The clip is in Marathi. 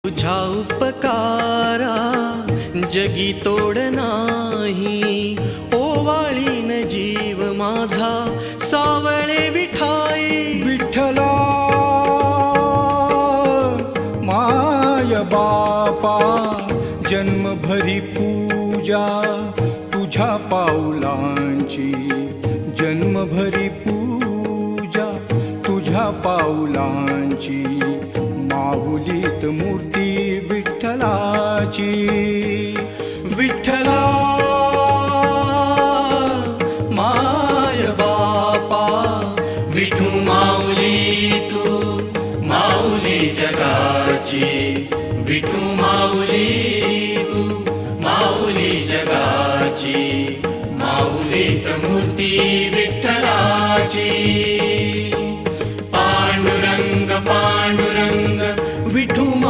तुझ्या उपकारा जगी तोड नाही, ओवाळीन जीव माझा सावळे विठाई. विठ्ठला माय बापा जन्मभरी पूजा तुझ्या पाऊलांची, जन्मभरी पूजा तुझ्या पाऊलांची. माऊलीत मूर्ती विठ्ठलाची. विठ्ठला माय बापा विठू माऊली तू माऊली जगाची. विठू माऊली तू माऊली जगाची. माऊलीत मूर्ती